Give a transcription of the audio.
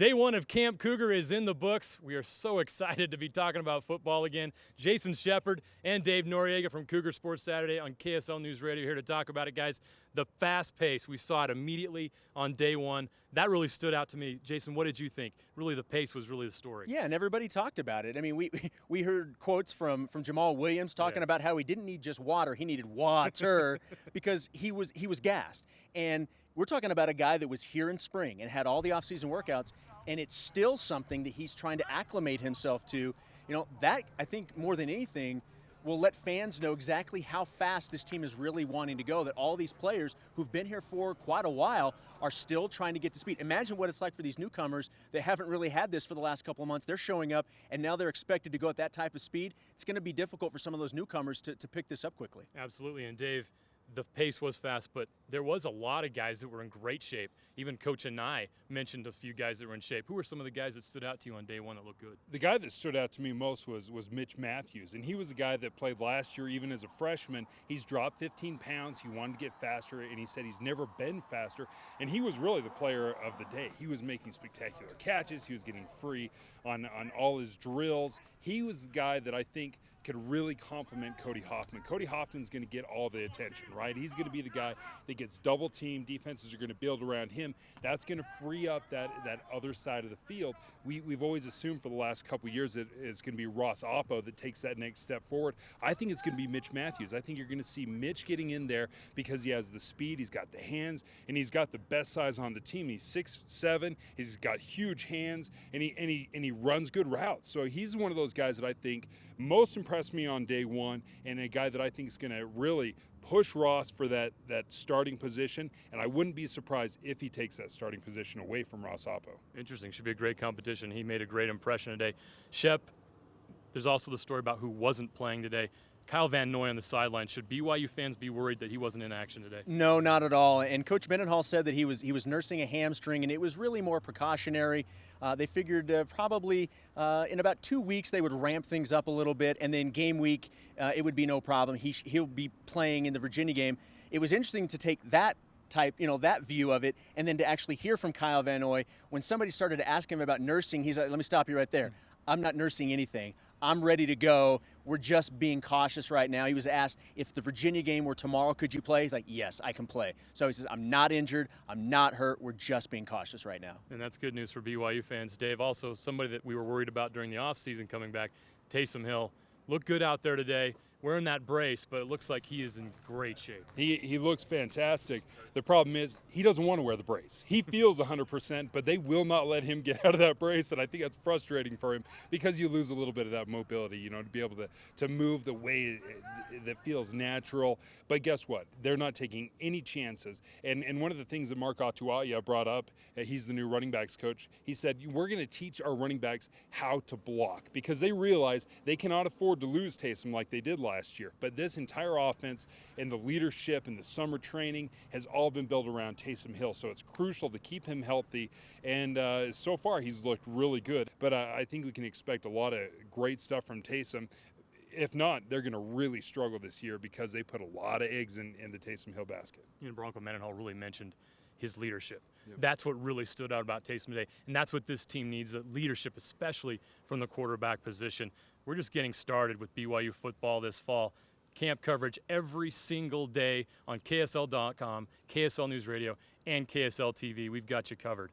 Day one of Camp Cougar is in the books. We are so excited to be talking about football again. Jason Shepard and Dave Noriega from Cougar Sports Saturday on KSL News Radio here to talk about it, guys. The fast pace, we saw it immediately on day one. That really stood out to me. Jason, what did you think? Really, the pace was really the story. Yeah, and everybody talked about it. I mean, we heard quotes from Jamal Williams talking about how he didn't need just water, he needed water because he was gassed. And we're talking about a guy that was here in spring and had all the offseason workouts, and it's still something that he's trying to acclimate himself to. You know, that, I think, more than anything, will let fans know exactly how fast this team is really wanting to go, that all these players who've been here for quite a while are still trying to get to speed. Imagine what it's like for these newcomers that haven't really had this for the last couple of months. They're showing up, and now they're expected to go at that type of speed. It's going to be difficult for some of those newcomers to pick this up quickly. Absolutely, and Dave, the pace was fast, but there was a lot of guys that were in great shape. Even Coach and I mentioned a few guys that were in shape. Who were some of the guys that stood out to you on day one that looked good? The guy that stood out to me most was Mitch Matthews, and he was a guy that played last year even as a freshman. He's dropped 15 pounds. He wanted to get faster, and he said he's never been faster, and he was really the player of the day. He was making spectacular catches. He was getting free on all his drills. He was the guy that I think could really complement Cody Hoffman. Cody Hoffman's going to get all the attention, right? He's going to be the guy that gets double teamed. Defenses are going to build around him. That's going to free up that other side of the field. We've always assumed for the last couple of years that it's going to be Ross Oppo that takes that next step forward. I think it's going to be Mitch Matthews. I think you're going to see Mitch getting in there because he has the speed, he's got the hands, and he's got the best size on the team. He's 6'7", he's got huge hands, and he runs good routes. So he's one of those guys that I think most impressed me on day one, and a guy that I think is going to really push Ross for that starting position, and I wouldn't be surprised if he takes that starting position away from Ross Oppo. Interesting. Should be a great competition. He made a great impression today. Shep, there's also the story about who wasn't playing today. Kyle Van Noy on the sideline. Should BYU fans be worried that he wasn't in action today? No, not at all. And Coach Mendenhall said that he was nursing a hamstring, and it was really more precautionary. They figured probably in about 2 weeks they would ramp things up a little bit, and then game week it would be no problem. He'll be playing in the Virginia game. It was interesting to take that that view of it, and then to actually hear from Kyle Van Noy when somebody started to ask him about nursing. He's like, "Let me stop you right there. I'm not nursing anything. I'm ready to go. We're just being cautious right now." He was asked if the Virginia game were tomorrow, could you play? He's like, "Yes, I can play." So he says, "I'm not injured. I'm not hurt. We're just being cautious right now." And that's good news for BYU fans. Dave, also somebody that we were worried about during the offseason coming back, Taysom Hill. Looked good out there today. Wearing that brace, but it looks like he is in great shape. He looks fantastic. The problem is he doesn't want to wear the brace. He feels 100%, but they will not let him get out of that brace, and I think that's frustrating for him because you lose a little bit of that mobility, to be able to move the way that feels natural. But guess what? They're not taking any chances. And one of the things that Mark Atuaya brought up, he's the new running backs coach, he said, we're going to teach our running backs how to block because they realize they cannot afford to lose Taysom like they did last year. But this entire offense and the leadership and the summer training has all been built around Taysom Hill. So it's crucial to keep him healthy. And so far, he's looked really good. But I think we can expect a lot of great stuff from Taysom. If not, they're going to really struggle this year because they put a lot of eggs in the Taysom Hill basket. Bronco Mendenhall really mentioned his leadership. Yep. That's what really stood out about Taysom today, and that's what this team needs, leadership, especially from the quarterback position. We're just getting started with BYU football this fall. Camp coverage every single day on KSL.com, KSL News Radio, and KSL TV. We've got you covered.